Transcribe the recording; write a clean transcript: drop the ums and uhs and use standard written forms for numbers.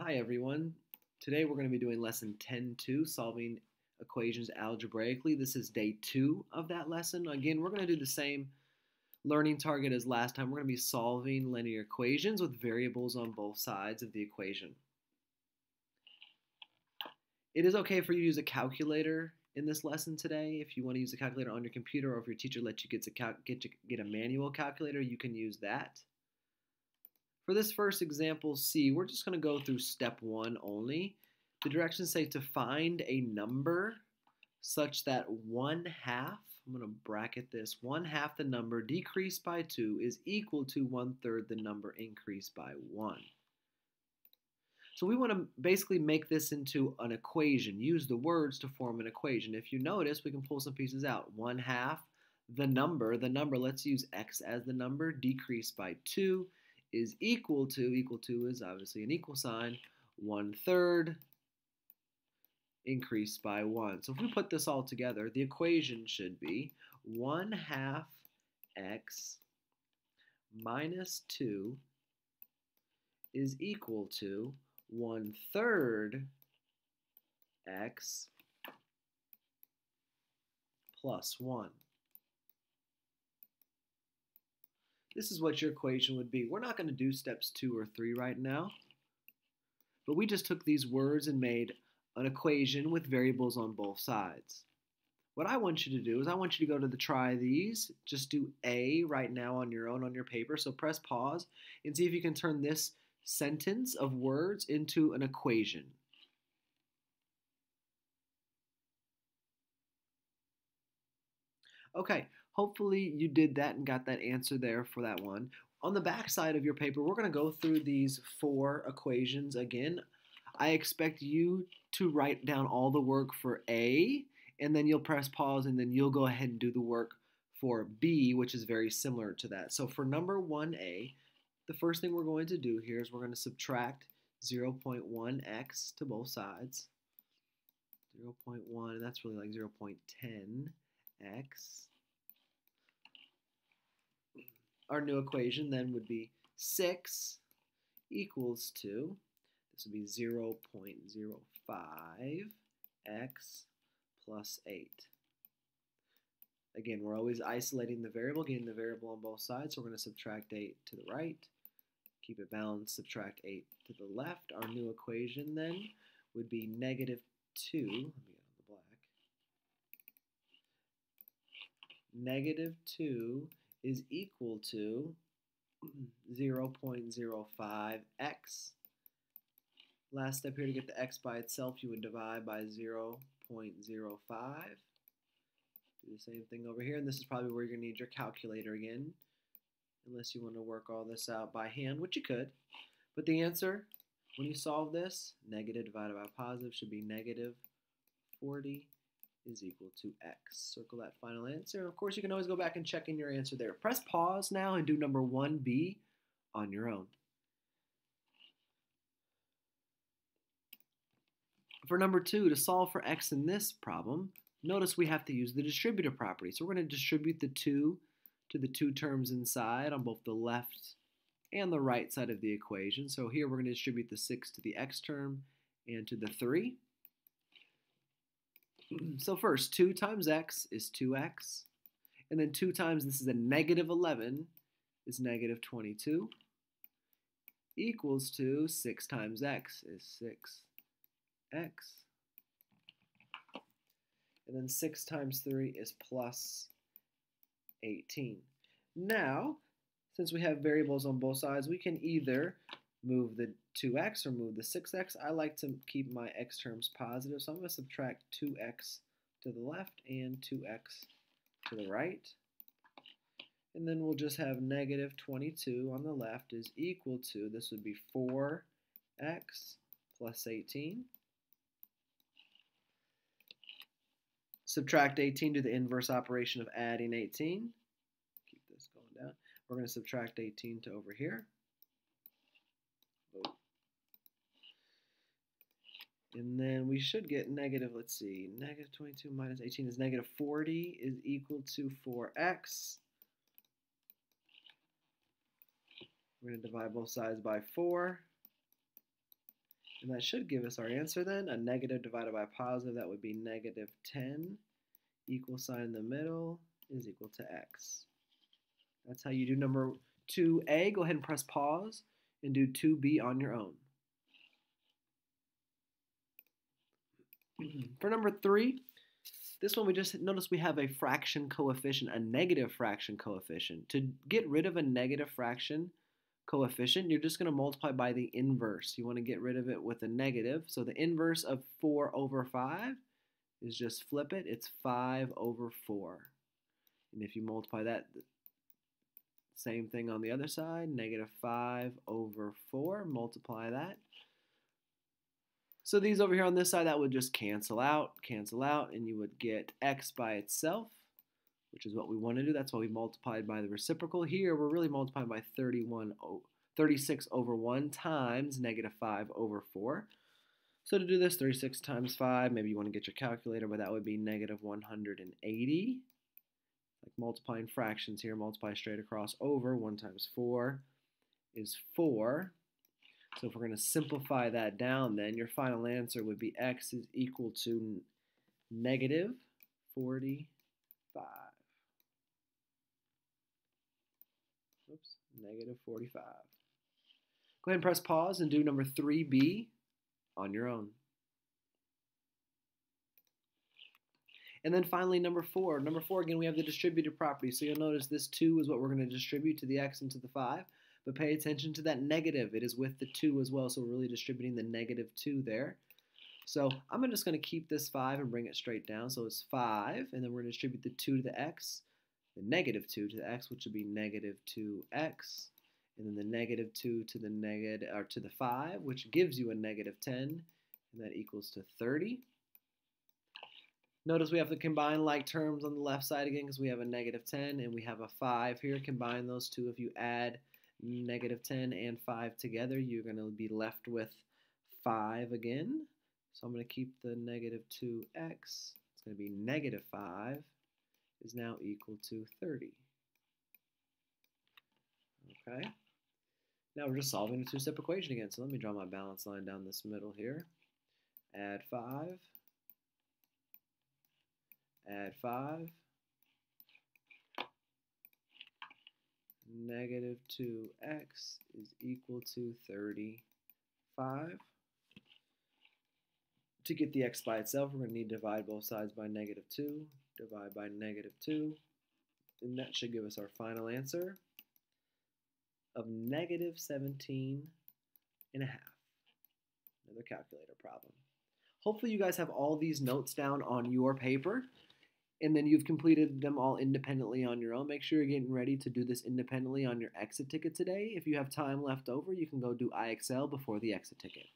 Hi everyone. Today we're going to be doing lesson 10-2, solving equations algebraically. This is day 2 of that lesson. Again, we're going to do the same learning target as last time. We're going to be solving linear equations with variables on both sides of the equation. It is okay for you to use a calculator in this lesson today. If you want to use a calculator on your computer, or if your teacher lets you get a manual calculator, you can use that. For this first example C, we're just going to go through step 1 only. The directions say to find a number such that 1/2, I'm going to bracket this, 1/2 the number decreased by 2 is equal to 1/3 the number increased by 1. So we want to basically make this into an equation, use the words to form an equation. If you notice, we can pull some pieces out. 1/2 the number, let's use x as the number, decreased by 2 is equal to is obviously an equal sign, 1/3 increased by 1. So if we put this all together, the equation should be 1/2 x minus 2 is equal to 1/3 x plus 1. This is what your equation would be. We're not going to do steps 2 or 3 right now, but we just took these words and made an equation with variables on both sides. What I want you to do is I want you to go to the try these. Just do A right now on your own on your paper. So press pause and see if you can turn this sentence of words into an equation. Okay, hopefully you did that and got that answer there for that one. On the back side of your paper, we're going to go through these 4 equations again. I expect you to write down all the work for A, and then you'll press pause, and then you'll go ahead and do the work for B, which is very similar to that. So for number 1A, the first thing we're going to do here is we're going to subtract 0.1x to both sides. 0.1, and that's really like 0.10x. Our new equation then would be 6 equals to, this would be 0.05x plus 8. Again, we're always isolating the variable, getting the variable on both sides, so we're going to subtract 8 to the right, keep it balanced, subtract 8 to the left. Our new equation then would be negative 2, let me get on the black, negative 2 is equal to 0.05x. Last step here, to get the x by itself, you would divide by 0.05. Do the same thing over here, and this is probably where you're going to need your calculator again, unless you want to work all this out by hand, which you could. But the answer, when you solve this, negative divided by positive should be negative 40 is equal to x. Circle that final answer. And of course, you can always go back and check in your answer there. Press pause now and do number 1B on your own. For number 2, to solve for x in this problem, notice we have to use the distributive property. So we're going to distribute the 2 to the 2 terms inside on both the left and the right side of the equation. So here we're going to distribute the 6 to the x term and to the 3. So first, 2 times x is 2x, and then 2 times, this is a negative 11, is negative 22, equals to 6 times x is 6x, and then 6 times 3 is plus 18. Now, since we have variables on both sides, we can either move the 2x or move the 6x. I like to keep my x terms positive, so I'm going to subtract 2x to the left and 2x to the right. And then we'll just have negative 22 on the left is equal to, this would be 4x plus 18. Subtract 18 to the inverse operation of adding 18. Keep this going down. We're going to subtract 18 to over here. And then we should get negative, let's see, negative 22 minus 18 is negative 40 is equal to 4x. We're going to divide both sides by 4. And that should give us our answer then. A negative divided by a positive, that would be negative 10. Equal sign in the middle is equal to x. That's how you do number 2A. Go ahead and press pause and do 2B on your own. For number 3, this one we just notice we have a fraction coefficient, a negative fraction coefficient. To get rid of a negative fraction coefficient, you're just going to multiply by the inverse. You want to get rid of it with a negative. So the inverse of 4 over 5 is just flip it. It's 5 over 4. And if you multiply that, same thing on the other side, negative 5 over 4, multiply that. So these over here on this side, that would just cancel out, and you would get x by itself, which is what we want to do. That's why we multiplied by the reciprocal. Here, we're really multiplying by 36 over 1 times negative 5 over 4. So to do this, 36 times 5, maybe you want to get your calculator, but that would be negative 180. Like multiplying fractions here, multiply straight across over. 1 times 4 is 4. So if we're going to simplify that down, then your final answer would be x is equal to negative 45. Oops, negative 45. Go ahead and press pause and do number 3B on your own. And then finally, number 4. Number 4, again, we have the distributive property. So you'll notice this 2 is what we're going to distribute to the x and to the 5. But pay attention to that negative. It is with the 2 as well, so we're really distributing the negative 2 there. So I'm just going to keep this 5 and bring it straight down. So it's 5, and then we're going to distribute the 2 to the x, the negative 2 to the x, which would be negative 2x, and then the negative 2 to the 5, which gives you a negative 10, and that equals to 30. Notice we have to combine like terms on the left side again because we have a negative 10 and we have a 5 here. Combine those two. If you add negative 10 and 5 together, you're going to be left with 5 again. So I'm going to keep the negative 2x. It's going to be negative 5 is now equal to 30. Okay. Now we're just solving a two-step equation again. So let me draw my balance line down this middle here. Add 5. Add 5. Negative 2x is equal to 35. To get the x by itself, we're going to need to divide both sides by negative 2. Divide by negative 2. And that should give us our final answer of negative 17 and a half. Another calculator problem. Hopefully you guys have all these notes down on your paper, and then you've completed them all independently on your own. Make sure you're getting ready to do this independently on your exit ticket today. If you have time left over, you can go do IXL before the exit ticket.